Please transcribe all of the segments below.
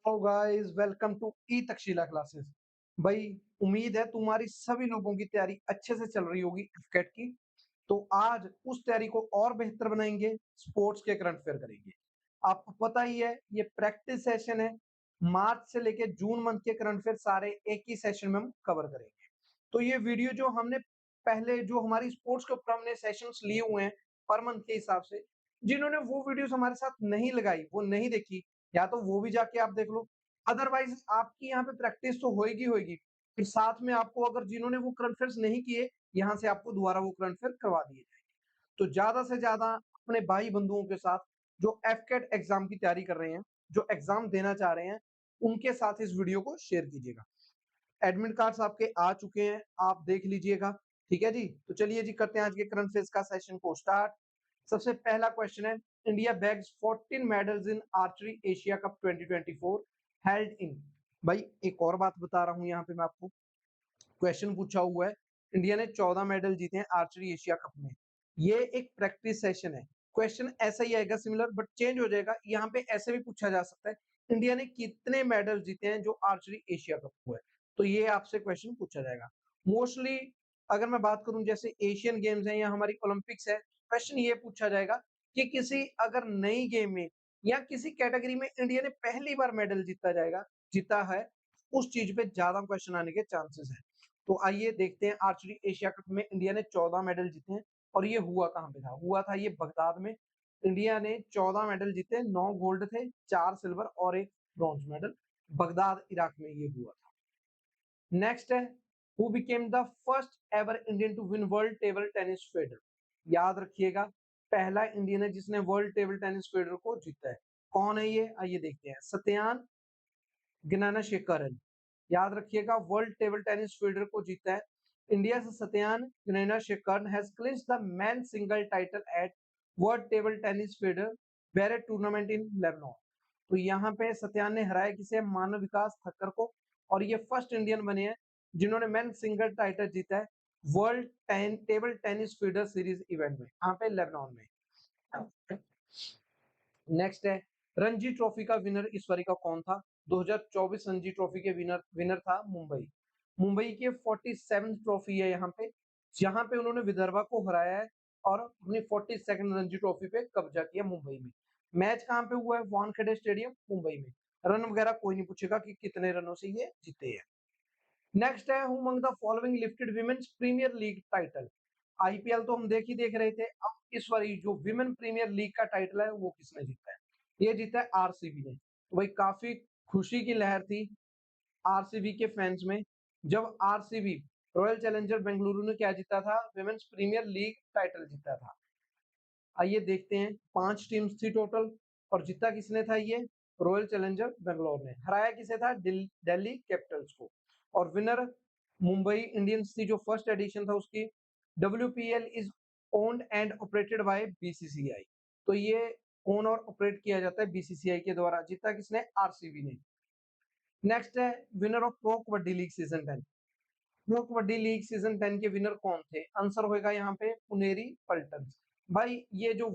Hello guys, welcome to e Takshashila classes. भाई, उम्मीद है तुम्हारी सभी लोगों की तैयारी अच्छे से चल रही होगी एफकेट की। तो आज उस तैयारी को और बेहतर बनाएंगे, स्पोर्ट्स के करंट अफेयर करेंगे। आपको पता ही है ये प्रैक्टिस सेशन है। मार्च से लेके जून मंथ के करंट अफेयर सारे एक ही सेशन में हम कवर करेंगे। तो ये वीडियो जो हमने पहले जो हमारी स्पोर्ट्स के ऊपर हमने सेशंस लिए हुए हैं पर मंथ के हिसाब से, जिन्होंने वो वीडियोस हमारे साथ नहीं लगाई, वो नहीं देखी, या तो वो भी जाके आप देख लो। अदरवाइज आपकी यहाँ पे प्रैक्टिस तो होएगी होएगी, फिर साथ में आपको अगर जिन्होंने वो करंट अफेयर्स नहीं किए, यहाँ से आपको दोबारा वो करंट अफेयर करवा दिए जाएंगे। तो ज्यादा से ज्यादा अपने भाई बंधुओं के साथ जो एफकेट एग्जाम की तैयारी कर रहे हैं, जो एग्जाम देना चाह रहे हैं, उनके साथ इस वीडियो को शेयर कीजिएगा। एडमिट कार्ड्स आपके आ चुके हैं, आप देख लीजिएगा। ठीक है जी, तो चलिए जी करते हैं आज के करंट अफेयर्स का सेशन को स्टार्ट। सबसे पहला क्वेश्चन है, India bags 14 medals in archery Asia cup 2024 held in. भाई एक और बात बता रहा हूं, यहाँ पे मैं आपको क्वेश्चन पूछा हुआ है। इंडिया ने 14 मेडल जीते हैं आर्चरी एशिया कप में। ये एक प्रैक्टिस सेशन है। क्वेश्चन ऐसा ही आएगा सिमिलर, बट चेंज हो जाएगा। यहाँ पे ऐसे भी पूछा जा सकता है, इंडिया ने कितने मेडल जीते हैं जो आर्चरी एशिया कप हुआ है। तो ये आपसे क्वेश्चन पूछा जाएगा मोस्टली। अगर मैं बात करूं जैसे एशियन गेम्स है या हमारी ओलंपिक्स है, क्वेश्चन ये पूछा जाएगा कि किसी अगर नई गेम में या किसी कैटेगरी में इंडिया ने पहली बार मेडल जीता है, उस चीज पे ज्यादा क्वेश्चन आने के चांसेस है। तो आइए देखते हैं, आर्चरी एशिया कप में इंडिया ने 14 मेडल जीते हैं। और ये हुआ कहाँ पे था? हुआ था ये बगदाद में। इंडिया ने 14 मेडल जीते, 9 गोल्ड थे, 4 सिल्वर और 1 ब्रॉन्ज मेडल। बगदाद इराक में ये हुआ था। नेक्स्ट है, who became the first ever Indian to win world table tennis फेडर। याद रखिएगा, पहला इंडियन है जिसने वर्ल्ड टेबल टेनिस फेडर को जीता है। कौन है ये? आइए देखते हैं। सत्यान गिनानाशेखरन। याद रखिएगा, वर्ल्ड टेबल टेनिस फेडर को जीता है इंडिया से। Sathiyan Gnanasekaran has clinched the men single title at world table tennis feeder Beirut tournament in Lebanon. तो यहाँ पे सत्यान ने हराया किसे? मानव विकास ठक्कर को। और ये फर्स्ट इंडियन बने हैं जिन्होंने मेन सिंगल टाइटल जीता है world table tennis feeder series event में, यहाँ पे लेबनान में। नेक्स्ट है, रणजी ट्रॉफी का विनर इस बारी का कौन था? 2024 रणजी ट्रॉफी के विनर था मुंबई। मुंबई के 47 ट्रॉफी है यहाँ पे, जहां पे उन्होंने विदर्भा को हराया है और अपनी 42nd रणजी ट्रॉफी पे कब्जा किया मुंबई में। मैच कहाँ पे हुआ है? वानखेड़े स्टेडियम मुंबई में। रन वगैरह कोई नहीं पूछेगा कि कितने रनों से ये जीते हैं। नेक्स्ट है, who among the following lifted women's premier league title. IPL तो हम देख रहे थे, अब इस बारी जो विमेन प्रीमियर लीग का टाइटल है वो किसने जीता है? ये जीता है आरसीबी ने। तो भाई काफी खुशी की लहर थी आरसीबी के फैंस में, जब आरसीबी रॉयल चैलेंजर बेंगलुरु ने क्या जीता था? विमेन्स प्रीमियर लीग टाइटल जीता था। आइए देखते हैं, 5 टीम्स थी टोटल और जीता किसने था? ये रॉयल चैलेंजर बेंगलोर ने। हराया किसे था? दिल्ली कैपिटल्स को। और विनर मुंबई इंडियंस थी, जो फर्स्ट एडिशन था उसकी। WPL is owned and operated by BCCI. तो ये ओन और ऑपरेट किया जाता है बीसीसीआई के द्वारा। जीता किसने? आरसीबी ने। नेक्स्ट है, winner of pro kabaddi league season 10। Pro kabaddi league season 10 के विनर कौन थे? आंसर होएगा यहाँ पे पुनेरी पल्टन। भाई ये जो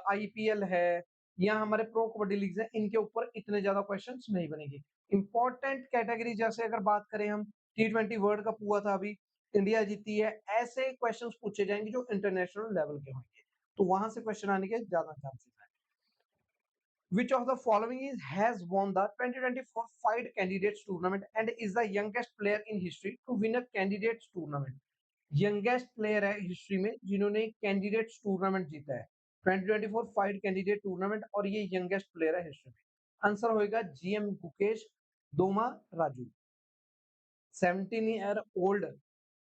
आईपीएल है या हमारे प्रो कबड्डी लीग है, इनके ऊपर इतने ज्यादा क्वेश्चंस नहीं बनेंगे। इंपॉर्टेंट कैटेगरी जैसे अगर बात करें हम, T20 वर्ल्ड कप हुआ था अभी, इंडिया जीती है, ऐसे क्वेश्चंस पूछे जाएंगे जो इंटरनेशनल लेवल के होंगे। तो वहां से क्वेश्चन आने के ज्यादा चांसेस है। Which of the following is has won the 2024 Fight Candidates Tournament and is the youngest player in history to win a Candidates Tournament? Youngest player है हिस्ट्री में जिन्होंने कैंडिडेट्स टूर्नामेंट जीता है, 2024 फाइट कैंडिडेट टूर्नामेंट, और ये youngest player है history में। Answer होएगा GM Gukesh Dommaraju. 17 year old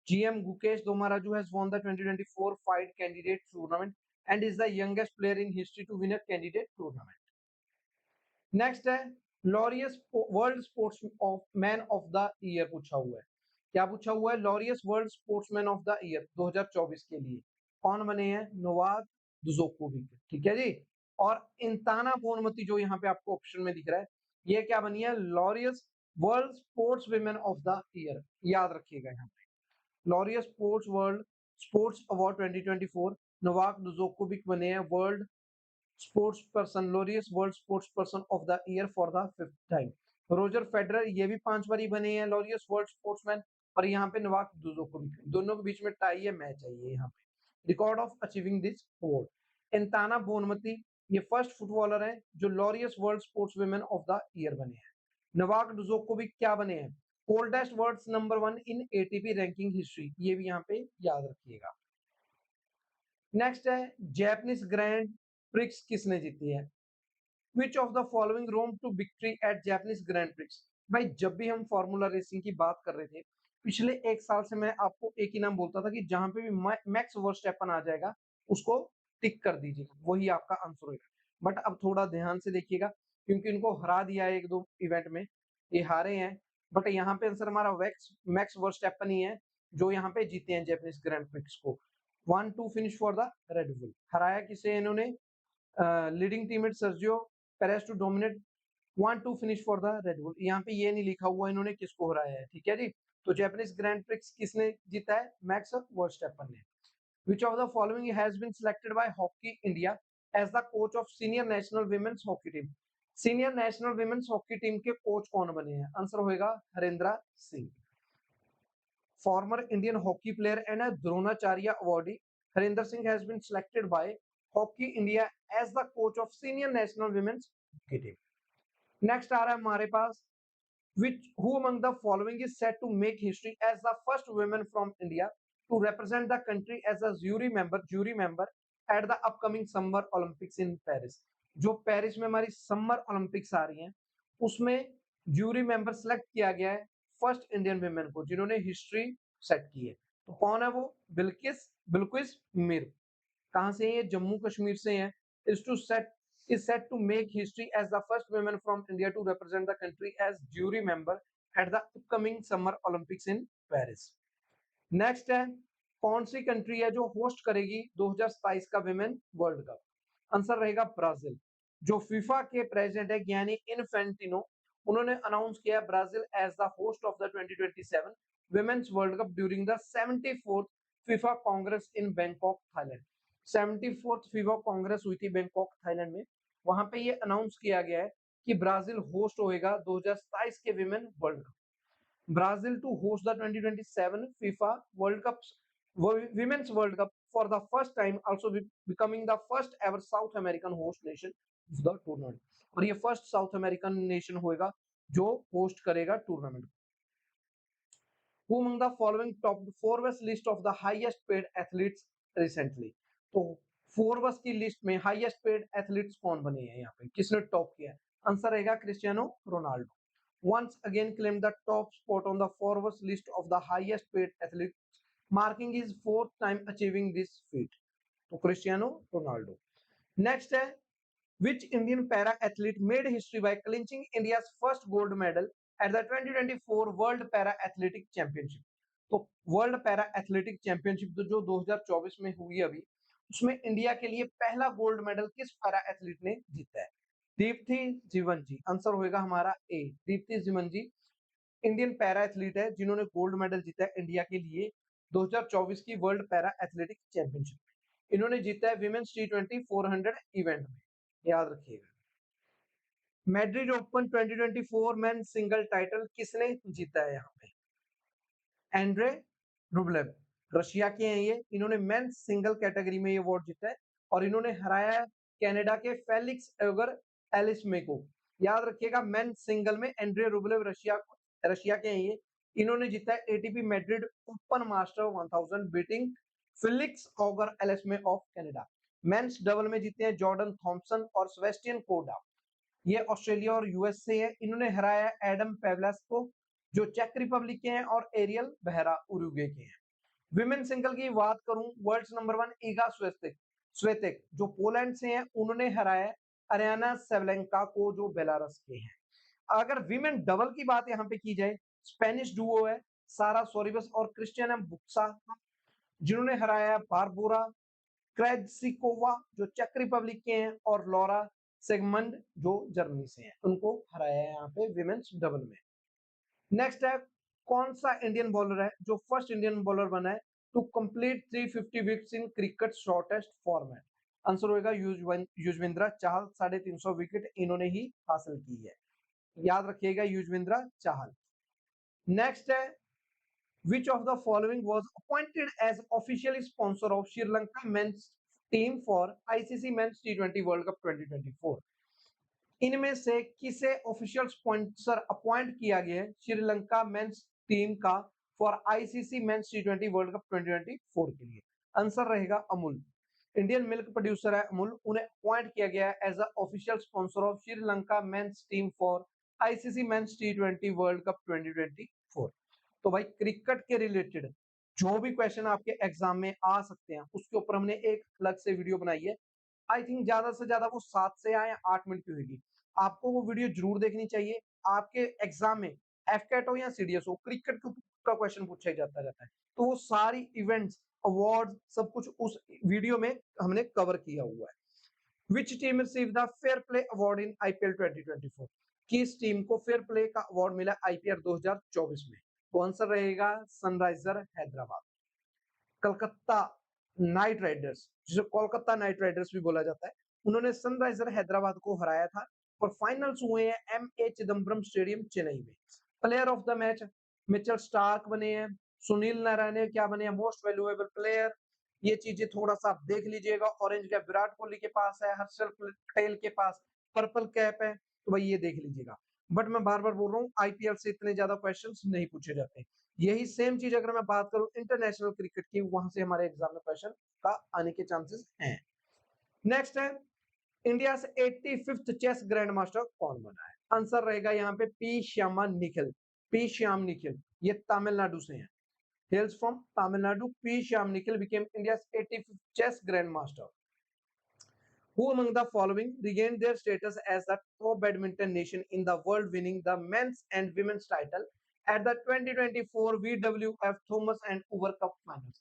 GM Gukesh Domaraju has won the 2024 Fight Candidate Tournament and is the youngest player in history to win a candidate tournament. Next है, Laureus world sports of man of the year पूछा हुआ है। क्या पूछा हुआ है? Laureus world sportsman of the year 2024 के लिए कौन बने हैं? नोवाक जोकोविच। ठीक है जी। और इंताना बोनमती जो यहाँ पे आपको ऑप्शन में दिख रहा है, ये क्या बनी है? Laureus world sports women of the year. याद रखिएगा यहाँ पे, Laureus sports world sports award 2024 Novak जोकोविच बने हैं world sports person, Laureus world sports person of the year for the 5th time. Roger Federer ये भी 5 बारी बने हैं लॉरियस वर्ल्ड स्पोर्ट्समैन, और यहाँ पे नोवाक जोकोविच, दोनों के बीच में टाई है, मैच है ये यहाँ पे। Record of achieving this award, Aitana Bonmati ये फर्स्ट फुटबॉलर है जो Laureus world sports women of the year बने हैं। नोवाक जोकोविच क्या बने हैं? Oldest world number 1 in ATP ranking history, ये भी यहाँ पे याद रखिएगा। नेक्स्ट है जैपनीज ग्रैंड प्रिक्स किसने जीती है? Which of the following romped to victory at Japanese Grand Prix? भाई जब भी हम फार्मूला रेसिंग की बात कर रहे थे पिछले एक साल से, मैं आपको एक ही नाम बोलता था कि जहां पे भी मैक्स वर्स्टैपन आ जाएगा उसको टिक कर दीजिएगा, वही आपका आंसर होगा। बट अब थोड़ा ध्यान से देखिएगा क्योंकि इनको हरा दिया है एक दो इवेंट में, ये हारे हैं, बट यहाँ पे आंसर हमारा मैक्स वर्स्टैपन ही है जो यहाँ पे जीते हैं जैपनीज ग्रैंड प्रिक्स को। 1-2 finish for the Red Bull. हराया किसे इन्होंने? Leading teammate Sergio Perez to dominate 1-2 finish for the Red Bull. यहाँ पे ये नहीं लिखा हुआ इन्होंने किसको हराया है, ठीक है जी। तो जैपनीज ग्रैंड प्रिक्स किसने जीता है? मैक्स वर्स्टैपन ने। Which of the following has been selected by Hockey India as the coach of senior national women's hockey team? Senior national women's hockey team के कोच कौन बने हैं? आंसर होएगा Harendra Singh. Former Indian hockey player and a Dronacharya awardee, Harinder Singh has been selected by Hockey India as the coach of senior national women's hockey team. Next आ रहा है हमारे पास, which who among the following is set to make history as the first woman from India to represent the country as a jury member at the upcoming Summer Olympics in Paris? जो Paris में हमारी summer Olympics आ रही हैं उसमें jury member select किया गया है first Indian women को जिन्होंने हिस्ट्री सेट की है। तो कौन है वो? बिल्किस बिल्किस मीर। कहाँ से है ये? जम्मू कश्मीर से है। is set to make history as the first woman from India to represent the country as jury member at the upcoming Summer Olympics in Paris. Next है कौन सी कंट्री है जो होस्ट करेगी 2027 का विमेन वर्ल्ड कप? आंसर रहेगा Brazil. जो FIFA के president है गियानी इन्फेंटिनो, उन्होंने अनाउंस किया Brazil as the host of the 2027 women's World Cup during the 74th FIFA Congress in Bangkok Thailand. 74th FIFA Congress हुई थी बैंकॉक थाईलैंड में, वहां पे ये अनाउंस किया गया है कि ब्राजील होस्ट होएगा 2027 के women World cup. Brazil to host the 2027 FIFA World Cup Women's World Cup for the first time, also becoming the first ever South American host nation of the tournament. और ये first south American nation होएगा जो host करेगा tournament. Who among the following topped Forbes list of the highest paid athletes recently? तो Forbes की list में highest paid athletes कौन बने हैं? यहाँ पे किसने टॉप किया? आंसर रहेगा Cristiano Ronaldo. Once again claimed the top spot on the Forbes list of the highest paid athletes, marking his fourth time achieving this feat. तो क्रिस्टियानो रोनाल्डो। नेक्स्ट है which Indian para athlete made history by clinching India's first gold medal at the 2024 World Para Athletic Championship? तो world para athletic championship जो 2024 में हुई अभी, उसमें India के लिए पहला गोल्ड मेडल किस पैरा एथलीट ने जीता है? दीप्ति जीवन जी। आंसर होएगा हमारा ए, दीप्ति जीवन जी इंडियन पैरा एथलीट है जिन्होंने गोल्ड मेडल जीता है इंडिया के लिए 2024 की वर्ल्ड पैरा एथलेटिक चैंपियनशिप में। इन्होंने जीता है विमेन्स T20 400 इवेंट में, याद रखिएगा। Madrid open 2024 main single title किसने जीता है? यहाँ पे एंड्रे रुब्लेव, रशिया के हैं ये, इन्होंने मेन सिंगल कैटेगरी में ये अवार्ड जीता है और इन्होंने हराया कनाडा के फेलिक्स एगर एलिसमे को। याद रखिएगा मेन सिंगल में एंड्रे रुब्लेव रशिया के हैं ये, इन्होंने जीता है ATP Madrid open master 1000 beating Felix Auger Aliassime of Canada. Men's double में जीते हैं जॉर्डन थॉम्पसन और सेबेस्टियन कोडा, ये ऑस्ट्रेलिया और यूएस से है, इन्होंने हराया एडम पेवलेस को जो चेक रिपब्लिक के हैं और एरियल बेहरा उरुग्वे के हैं। विमेन सिंगल की बात करूं, वर्ल्ड नंबर 1 ईगा स्वेतेक जो पोलैंड से हैं, उन्होंने हराया अरियाना सेवलेंका को जो बेलारस के हैं। अगर विमेन डबल की बात यहाँ पे की जाए, स्पेनिश डुओ है सारा सोरिबस और क्रिस्टियाना बुक्सा, जिन्होंने हराया बारबोरा क्रेजिकोवा जो चेक रिपब्लिक के हैं और लॉरा सेगमंड जो जर्मनी से हैं, उनको हराया है यहाँ पे विमेन्स डबल में। नेक्स्ट है कौन सा इंडियन बॉलर है जो फर्स्ट इंडियन बॉलर बना है to complete 350 wickets in cricket shortest format? Answer होगा युजवेंद्र चहल, 350 विकेट इन्होंने ही हासिल की है। याद रखिएगा, युजवेंद्र चाहल। नेक्स्ट है, which of the following was appointed as official sponsor of Sri Lanka men's team for ICC Men's T20 World Cup 2024? इनमें से किसे ऑफिशियल स्पॉन्सर अपॉइंट किया गया है श्रीलंका मेंस टीम का फॉर आईसीसी मेंस टी20 वर्ल्ड कप 2024 के लिए? आंसर रहेगा अमूल। इंडियन मिल्क प्रोड्यूसर है अमूल, उन्हें अपॉइंट किया गया है as a official sponsor of Sri Lanka men's team for ICC men's टी20 वर्ल्ड कप 2024। तो भाई क्रिकेट के रिलेटेड जो भी क्वेश्चन आपके एग्जाम में आ सकते हैं उसके ऊपर हमने एक अलग से वीडियो बनाई है। आई थिंक ज्यादा से ज्यादा वो 7 से या 8 मिनट की होगी। आपको वो वीडियो जरूर देखनी चाहिए। आपके एग्जाम में एफकेट हो या सीडीएस हो, क्रिकेट का क्वेश्चन पूछा ही जाता रहता है। तो वो सारी इवेंट्स, अवार्ड, सब कुछ उस वीडियो में हमने कवर किया हुआ है। Which team receive the fair play award in IPL 2024? किस टीम को फेयर प्ले का अवार्ड मिला आईपीएल 2024 में? तो आंसर रहेगा Sunriser Hyderabad. Calcutta night Riders, जिसे कोलकाता नाइट राइडर्स भी बोला जाता है, उन्होंने सनराइजर हैदराबाद को हराया था और फाइनल्स हुए हैं एमए चिदम्बरम स्टेडियम चेन्नई में। Player of the match Mitchell Starc बने हैं, सुनील नारायण क्या बने हैं मोस्ट वैल्यूएबल प्लेयर। ये चीजें थोड़ा सा आप देख लीजिएगा। ऑरेंज कैप विराट कोहली के पास है, हर्षल पटेल के पास पर्पल कैप है, तो भाई ये देख लीजिएगा। बट मैं बार बार बोल रहा हूँ, आईपीएल से इतने ज्यादा क्वेश्चंस नहीं पूछे जाते। यही सेम चीज अगर मैं बात करूं इंटरनेशनल क्रिकेट की, वहां से हमारे एग्जाम में क्वेश्चन का आने के चांसेस हैं। नेक्स्ट है, इंडिया से 85th चेस ग्रैंड मास्टर कौन बना है? आंसर रहेगा यहाँ पे पी श्यामा निखिल। पी श्याम निखिल, ये तमिलनाडु से हैं, hails from Tamil Nadu. P Shyam Nikhil became India 85th chess grand master. Who among the following regained their status as the top badminton nation in the world, winning the men's and women's title at the 2024 WWF Thomas and Hoover Cup Finals?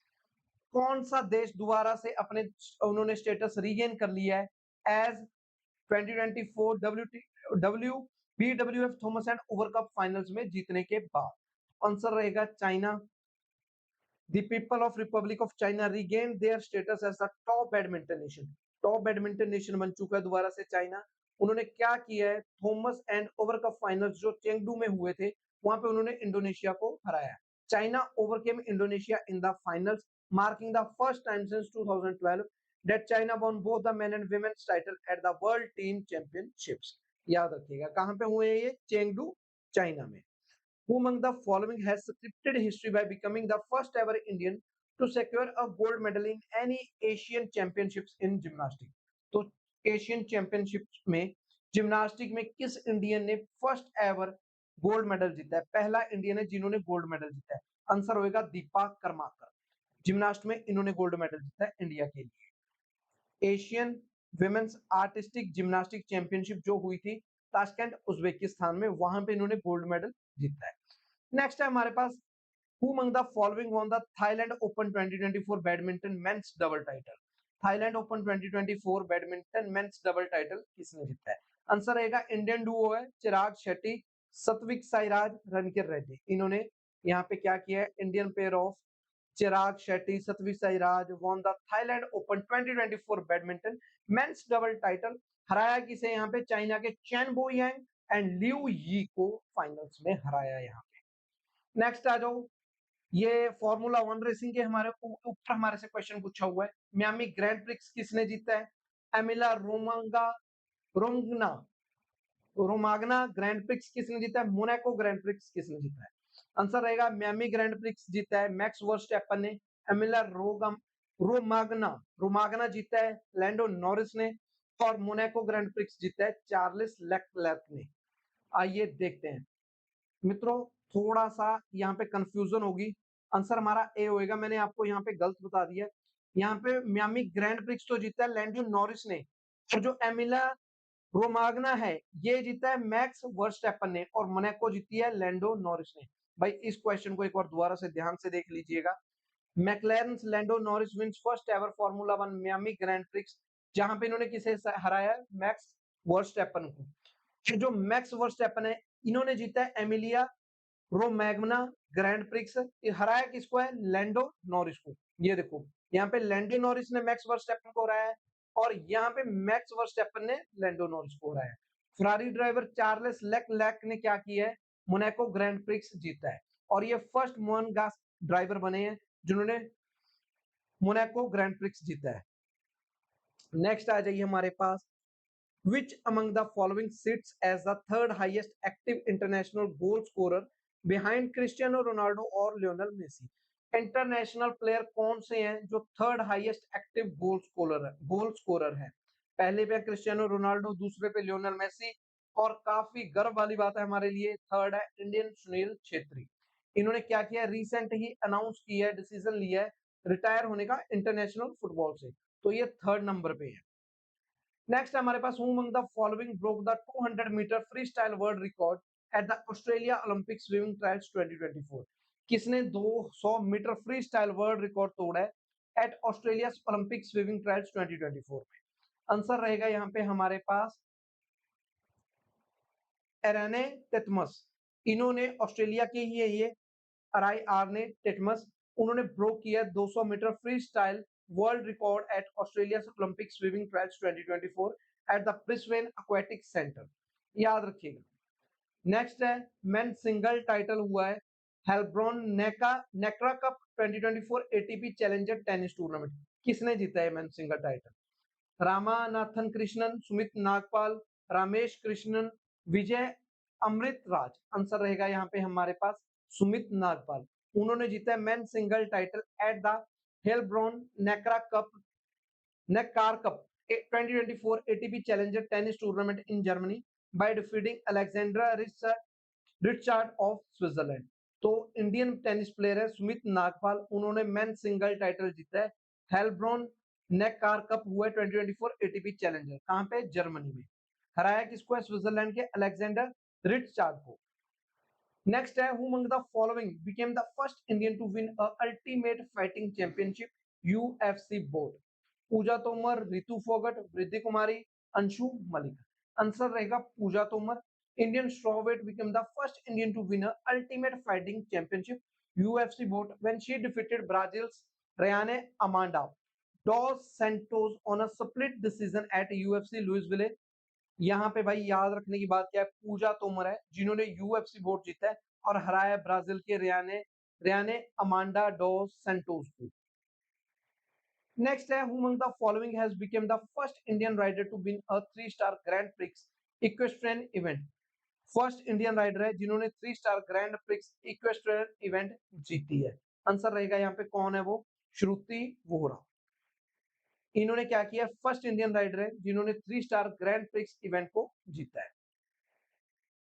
कौन सा देश दोबारा से अपने उन्होंने status regain कर लिया है as 2024 WWF Thomas and Uber cup finals में जीतने के बाद? आंसर रहेगा China. The people of Republic of China regained their status as the top badminton nation. Top badminton nation बन चुका है दोबारा से चाइना। उन्होंने क्या किया है, Thomas and Uber cup finals जो चेंगडू में हुए थे, वहां पे उन्होंने इंडोनेशिया को हराया। China overcame Indonesia in the finals, marking the first time since 2012 that China won both the men and women's title at the World Team Championships। याद रखिएगा कहां पे हुए हैं ये? चेंगडू, चाइना में। Who among the following has scripted history by becoming the first ever Indian to secure a gold medal in any Asian Championships in gymnastics? तो Asian championship में जिम्नास्टिक में किस इंडियन ने फर्स्ट एवर गोल्ड मेडल जीता है? पहला Indian है जिन्होंने गोल्ड मेडल जीता है। आंसर होएगा दीपा कर्माकर। जिम्नास्ट में इन्होंने गोल्ड मेडल जीता है इंडिया के लिए। Asian women's artistic gymnastic championship जो हुई थी ताशकंद उज्बेकिस्तान में, वहां पे इन्होंने गोल्ड मेडल जीता है। नेक्स्ट है हमारे पास, who among the following won the Thailand Open 2024 badminton men's double title? Thailand open 2024 badminton men's double title किसने जीता है? आंसर रहेगा इंडियन डुओ है चिराग शेट्टी, सत्विक साईराज, रणकिर रेड्डी। इन्होंने यहाँ पे क्या किया है, Indian pair of Chirag Shetty, Satwik Sairaj won the Thailand open 2024 badminton men's double title. हराया किसे यहाँ पे? चाइना के चैन बो यांग एंड लिu यी को फाइनल्स में हराया यहाँ पे। नेक्स्ट आ जाओ, ये फॉर्मूला वन रेसिंग के हमारे ऊपर हमारे से क्वेश्चन पूछा हुआ है। मियामी ग्रैंड प्रिक्स किसने जीता है? एमिला रोमांगना रोमागना ग्रैंड प्रिक्स किसने जीता है? मोनाको ग्रैंड प्रिक्स किसने जीता है? आंसर रहेगा मियामी ग्रैंड प्रिक्स जीता है मैक्स वर्स्टैपन ने। एमिला रोमागना रोमागना जीता है लैंडो नॉरिस ने। और मोनाको ग्रैंड प्रिक्स जीता है चार्ल्स लेक्लर्क ने। आइए देखते हैं मित्रों, थोड़ा सा यहाँ पे कंफ्यूजन होगी। आंसर हमारा ए होएगा, मैंने आपको यहाँ पे गलत बता दिया। यहाँ पे मियामी ग्रैंड प्रिक्स तो जीता है लैंडो नॉरिस ने, और जो एमिला रोमागना है ये जीता है मैक्स वर्स्टैपन ने, और मोनाको जीती है लैंडो नॉरिस ने। भाई इस क्वेश्चन को एक बार दोबारा से ध्यान से देख लीजिएगा। McLaren Lando Norris wins first ever formula one Miami Grand Prix, जहां पे इन्होंने किसे हराया? मैक्स वर्स्टैपन को। जो मैक्स वर्स्टैपन है इन्होंने जीता है एमिलिया रोमैग्ना ग्रैंड प्रिक्स। हराया किसको है? लैंडो नॉरिस को। ये देखो यहाँ पे लैंडो नॉरिस ने मैक्स वर्स्टैपन को हराया है, और यहाँ पे मैक्स वर्स्टैपन ने लैंडो नॉरिस को हराया है। फरारी ड्राइवर चार्ल्स लेक्लेक ने क्या किया है, मोनाको ग्रैंड प्रिक्स जीता है और ये फर्स्ट मोनेगास ड्राइवर बने हैं जिन्होंने मोनाको ग्रैंड प्रिक्स जीता है। नेक्स्ट आ जाइए हमारे पास, which among the following sits as the third highest active international goal scorer behind Cristiano Ronaldo और लियोनेल मेसी। इंटरनेशनल प्लेयर कौन से हैं जो third highest active goal scorer है? पहले पे क्रिस्टियानो रोनाल्डो, दूसरे पे लियोनेल मेसी और काफी गर्व वाली बात है हमारे लिए, थर्ड है इंडियन सुनील छेत्री। इन्होंने क्या किया, रिसेंट ही अनाउंस किया है, डिसीजन लिया है रिटायर होने का इंटरनेशनल फुटबॉल से, तो ये थर्ड नंबर पे है। नेक्स्ट हमारे पास, who among the following broke the 200 metre free style world record at the Australia Olympic swimming trials 2024? किसने 200 metre free style world record तोड़ा है at Australia Olympic swimming trials 2024 में? आंसर रहेगा यहाँ पे हमारे पास एरेने टेटमस। इन्होंने ऑस्ट्रेलिया के ही है ये, अराई आर्ने टेटमस, उन्होंने ब्रोक किया 200 metre free style world record at Australia Olympic swimming trials 2024 at the Brisbane aquatic centre, याद रखिएगा। नेक्स्ट है, मेन सिंगल टाइटल हुआ है Heilbronn Neckar cup 2024 ATP challenger tennis tournament, किसने जीता है men single title? Ramanathan Krishnan, Sumit Nagpal, Ramesh Krishnan, Vijay Amritraj. Answer रहेगा यहाँ पे हमारे पास सुमित नागपाल, उन्होंने जीता है men single title at the Heilbronn Neckar cup 2024 ATP challenger tennis tournament in Germany by defeating Alexandra Ritschard of Switzerland. तो इंडियन टेनिस प्लेयर है सुमित नागपाल, उन्होंने मेन सिंगल टाइटल जीता है हेल्ब्रॉन नेकार कप हुआ है 2024 एटीपी चैलेंजर, कहां पे, जर्मनी में। हराया किसको है, स्विट्जरलैंड के अलेक्जेंडर रिचर्ड को। नेक्स्ट है, who among the following became the first Indian to win a ultimate fighting championship UFC board? Puja Tomar, Ritu Phogat, Vriddhi Kumari, Anshu Malik. Answer रहेगा Puja Tomar. Indian strawweight became the first Indian to win ultimate fighting championship UFC board when she defeated Brazil's Rayanne Amanda dos Santos on a split decision at UFC Louisville. यहाँ पे भाई याद रखने की बात क्या है, पूजा तोमर है जिन्होंने यूएफसी बोर्ड जीता है और हराया ब्राजील के रियाने रियाने अमांडा डोस सैंटोस को। नेक्स्ट है, who among the following has become the first Indian rider to win a 3-star Grand Prix equestrian event? First Indian rider है जिन्होंने 3-स्टार ग्रैंड प्रिक्स इक्वेस्ट्रियन इवेंट जीती है। आंसर रहेगा यहाँ पे कौन है वो, श्रुति वोहरा। इन्होंने क्या किया, फर्स्ट इंडियन राइडर है जिन्होंने 3-स्टार ग्रैंड प्रिक्स इवेंट को जीता है।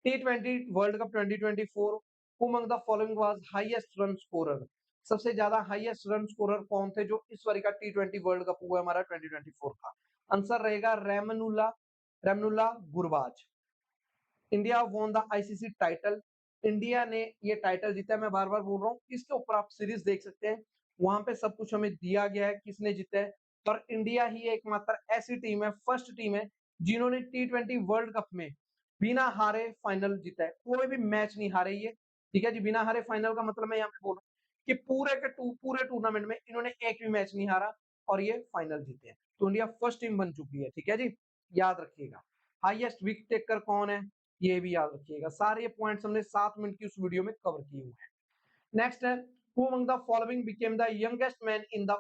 T20 world Cup 2024, who among the following was highest run scorer? सबसे ज्यादा हाईएस्ट रन स्कोरर कौन थे जो इस बार का T20 वर्ल्ड कप हुआ हमारा 2024 का? आंसर रहेगा Rahmanullah Gurbaz. India won the ICC title, India ने ये टाइटल जीता है। मैं बार बार बोल रहा हूँ, इसके ऊपर आप सीरीज देख सकते हैं, वहां पे सब कुछ हमें दिया गया है किसने जीता है। और इंडिया ही एकमात्र ऐसी टीम है, फर्स्ट टीम है जिन्होंने T20 वर्ल्ड कप में बिना हारे फाइनल जीता है, कोई भी मैच नहीं हारे ये। ठीक है जी, बिना हारे फाइनल का मतलब मैं यहाँ पे बोल रहा हूँ कि पूरे टूर्नामेंट में इन्होंने एक भी मैच नहीं हारा और ये फाइनल जीते हैं। तो इंडिया फर्स्ट टीम बन चुकी है, ठीक है जी, याद रखिएगा। हाईएस्ट विकेट टेकर कौन है, ये भी याद रखिएगा। सारे पॉइंट्स हमने 7 मिनट की उस वीडियो में कवर किए हुए हैं। नेक्स्ट है, who among the following became the youngest man in the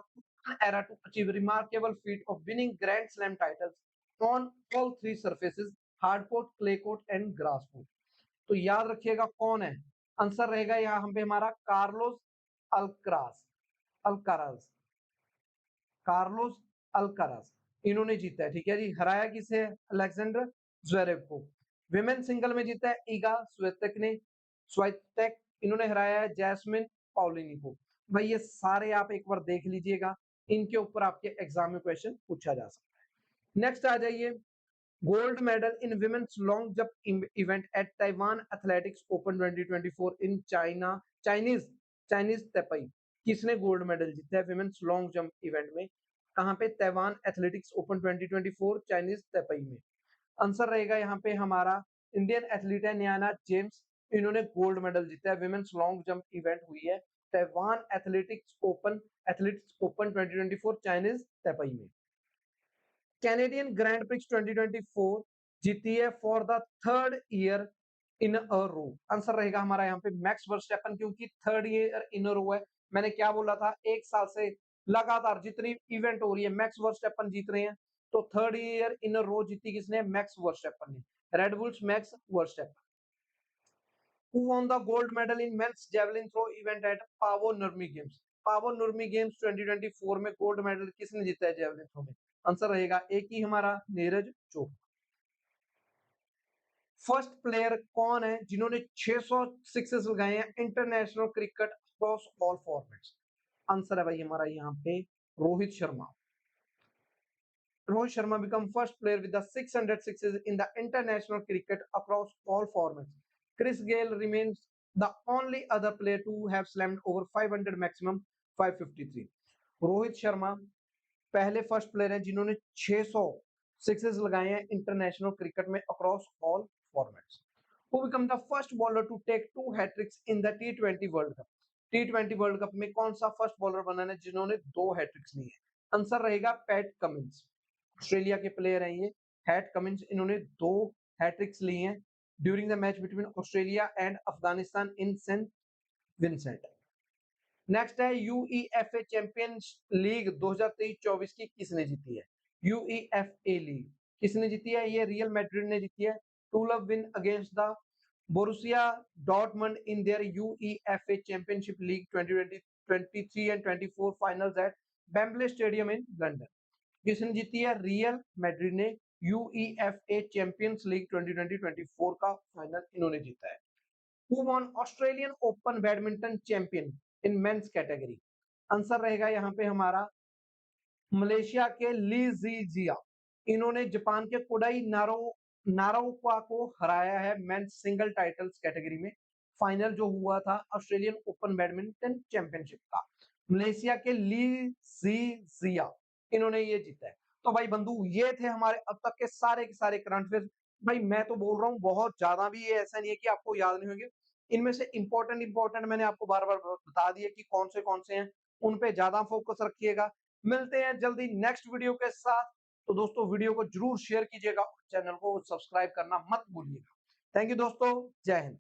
era to achieve remarkable feat of winning Grand Slam titles on all three surfaces, hard court, clay court and grass court? तो याद रखिएगा कौन है, answer रहेगा यहाँ पे हमारा Carlos Alcaraz Alcaraz Carlos Alcaraz, इन्होंने जीता है। ठीक है जी, हराया किसे, अलेक्जेंडर ज्वेरेव को। विमेन सिंगल में जीता है ईगा स्वाइटेक, इन्होंने हराया है जैस्मिन पाउलिनी को। भाई ये सारे आप एक बार देख लीजिएगा, इनके ऊपर आपके एग्जाम में क्वेश्चन पूछा जा सकता है। नेक्स्ट आ जाइए, gold medal in women's long jump event at Taiwan athletics open 2024 in Chinese Taipei, किसने गोल्ड मेडल जीता है विमेन्स लॉन्ग जंप इवेंट में, कहां पे, Taiwan athletics open 2024 Chinese Taipei में। आंसर रहेगा यहाँ पे हमारा इंडियन एथलीट है न्याना जेम्स, इन्होंने गोल्ड मेडल जीता है, विमेन्स लॉन्ग जंप इवेंट हुई है Taiwan athletics open 2024 Chinese Taipei में। कैनेडियन ग्रैंड प्रिक्स 2024 जीती है for the third year in a row. Answer रहेगा हमारा यहाँ पे मैक्स वर्स्टेपन, क्योंकि third year in a row है। मैंने क्या बोला था, एक साल से लगातार जितनी इवेंट हो रही है मैक्स वर्स्टेपन जीत रहे हैं। तो थर्ड ईयर इन अ रो जीती किसने, मैक्स वर्स्टेपन ने, red bulls max Verstappen. Who won the gold medal in men's javelin throw event at Pavo Nurmi Games? Paavo Nurmi games 2024 में गोल्ड मेडल किसने जीता है जेवलिन थ्रो में? Answer रहेगा एक ही हमारा, नीरज चोपड़ा। फर्स्ट प्लेयर कौन है जिन्होंने 600 सिक्सेस लगाए हैं international cricket across all formats? Answer है भाई हमारा यहाँ पे Rohit Sharma. Rohit Sharma become first player with the 600 sixes in the international cricket across all formats. Chris Gayle remains the only other player to have slammed over 500 maximum 553. Rohit Sharma पहले first player हैं जिन्होंने 600 sixes लगाए हैं इंटरनेशनल क्रिकेट में across all formats. Who become the first bowler to take 2 hat-tricks in the T20 world cup? T20 world cup में कौन सा first bowler बना है जिन्होंने 2 hat-tricks ली है? आंसर रहेगा पैट कमिंस। ऑस्ट्रेलिया के प्लेयर हैं ये, हैट कमिंस। इन्होंने 2 हैट्रिक्स ली हैं during the match between Australia and Afghanistan in Saint Vincent. Next है यूईएफए चैंपियंस लीग 2023-24 की किसने जीती है? यूईएफए लीग किसने जीती है? ये रियल मैड्रिड ने जीती है। Two love win against the Borussia Dortmund in their UEFA championship league 2023 and 24 finals at Wembley stadium in London. किसने जीती है? रियल मैड्रिड ने यूईएफए चैंपियंस लीग 2020-24 का फाइनल इन्होंने जीता है। Who won Australian Open badminton champion in men's category? Answer रहेगा यहाँ पे हमारा मलेशिया के ली जिया। इन्होंने जापान के कोडाई नारोका को हराया है मेंस सिंगल टाइटल्स कैटेगरी में। फाइनल जो हुआ था ऑस्ट्रेलियन ओपन बैडमिंटन चैंपियनशिप का, मलेशिया के ली जिया इन्होंने ये जीता है। तो भाई बंधु, ये थे हमारे अब तक के सारे करंट अफेयर्स। भाई मैं तो बोल रहा हूँ बहुत ज्यादा भी ये ऐसा नहीं है कि आपको याद नहीं होंगे। इनमें से इंपॉर्टेंट मैंने आपको बार बार बता दिए कि कौन से हैं, उन पे ज्यादा फोकस रखिएगा। मिलते हैं जल्दी नेक्स्ट वीडियो के साथ। तो दोस्तों वीडियो को जरूर शेयर कीजिएगा, चैनल को सब्सक्राइब करना मत भूलिएगा। थैंक यू दोस्तों, जय हिंद।